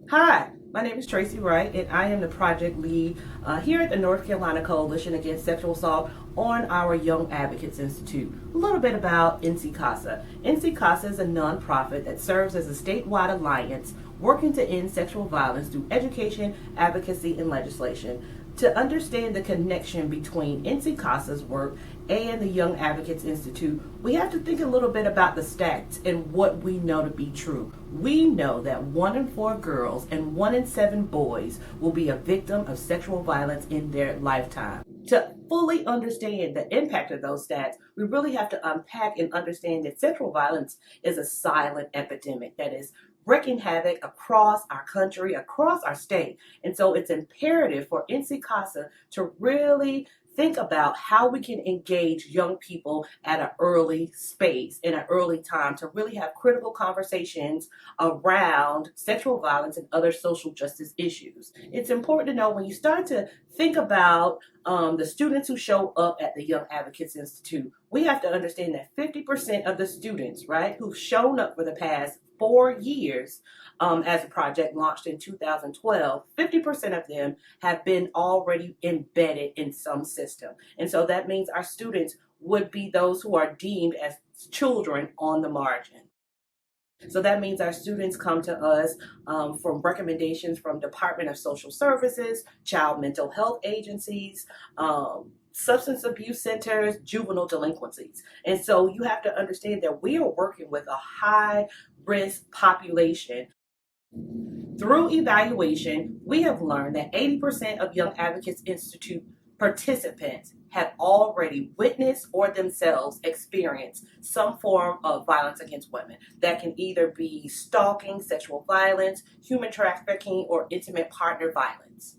Hi, my name is Tracy Wright, and I am the project lead here at the North Carolina Coalition Against Sexual Assault on our Young Advocates Institute. A little bit about NCCASA. NCCASA is a nonprofit that serves as a statewide alliance working to end sexual violence through education, advocacy, and legislation. To understand the connection between NCCASA's work and the Young Advocates Institute, we have to think a little bit about the stats and what we know to be true. We know that 1 in 4 girls and 1 in 7 boys will be a victim of sexual violence in their lifetime. To fully understand the impact of those stats, we really have to unpack and understand that sexual violence is a silent epidemic that is wreaking havoc across our country, across our state. And so it's imperative for NCCASA to really think about how we can engage young people at an early space, in an early time, to really have critical conversations around sexual violence and other social justice issues. It's important to know when you start to think about the students who show up at the Young Advocates Institute, we have to understand that 50% of the students, right, who've shown up for the past 4 years as a project launched in 2012, 50% of them have been already embedded in some system. And so that means our students would be those who are deemed as children on the margin. So that means our students come to us from recommendations from Department of Social Services, child mental health agencies, substance abuse centers, juvenile delinquencies. And so you have to understand that we are working with a high risk population. Through evaluation, we have learned that 80% of Young Advocates Institute participants have already witnessed or themselves experienced some form of violence against women. That can either be stalking, sexual violence, human trafficking, or intimate partner violence.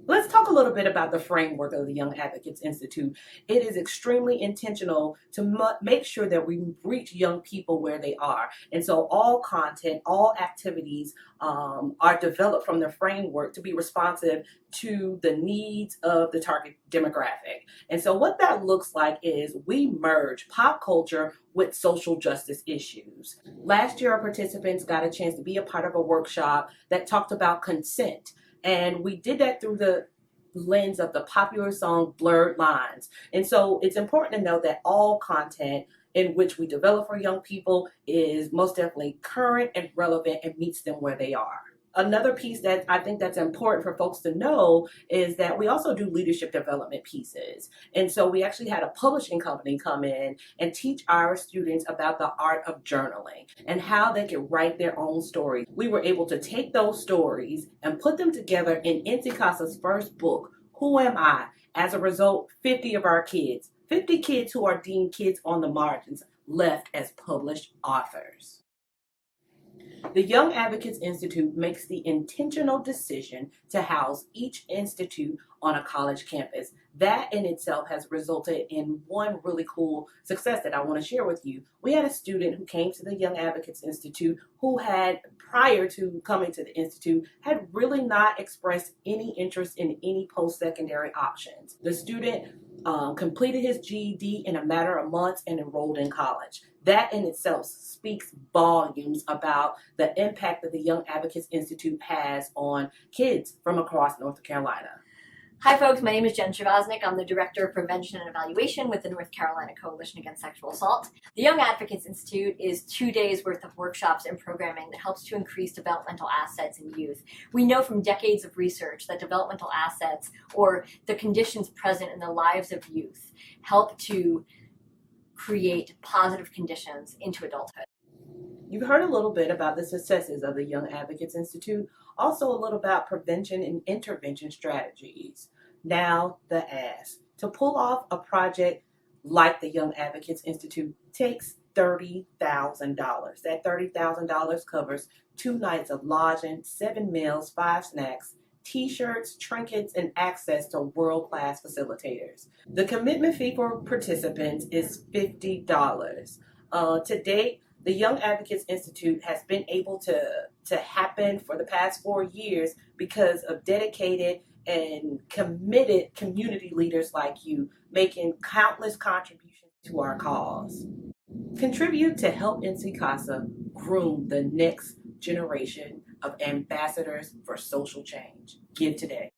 Let's talk a little bit about the framework of the Young Advocates Institute. It is extremely intentional to make sure that we reach young people where they are. And so all content, all activities are developed from the framework to be responsive to the needs of the target demographic. And so what that looks like is we merge pop culture with social justice issues. Last year, our participants got a chance to be a part of a workshop that talked about consent. And we did that through the lens of the popular song Blurred Lines. And so it's important to know that all content in which we develop for young people is most definitely current and relevant and meets them where they are. Another piece that I think that's important for folks to know is that we also do leadership development pieces. And so we actually had a publishing company come in and teach our students about the art of journaling and how they can write their own stories. We were able to take those stories and put them together in NCCASA's first book, Who Am I? As a result, 50 of our kids, 50 kids who are deemed kids on the margins, left as published authors. The Young Advocates Institute makes the intentional decision to house each institute on a college campus. That in itself has resulted in one really cool success that I want to share with you. We had a student who came to the Young Advocates Institute who had, prior to coming to the Institute, had really not expressed any interest in any post-secondary options. The student completed his GED in a matter of months and enrolled in college. That in itself speaks volumes about the impact that the Young Advocates Institute has on kids from across North Carolina. Hi folks, my name is Jen Shavaznik. I'm the Director of Prevention and Evaluation with the North Carolina Coalition Against Sexual Assault. The Young Advocates Institute is 2 days worth of workshops and programming that helps to increase developmental assets in youth. We know from decades of research that developmental assets, or the conditions present in the lives of youth, help to create positive conditions into adulthood. You've heard a little bit about the successes of the Young Advocates Institute, also a little about prevention and intervention strategies. Now the ask. To pull off a project like the Young Advocates Institute takes $30,000. That $30,000 covers 2 nights of lodging, 7 meals, 5 snacks, t-shirts, trinkets, and access to world-class facilitators. The commitment fee for participants is $50. To date, the Young Advocates Institute has been able to happen for the past 4 years because of dedicated and committed community leaders like you, making countless contributions to our cause. Contribute to help NCCASA groom the next generation of ambassadors for social change. Give today.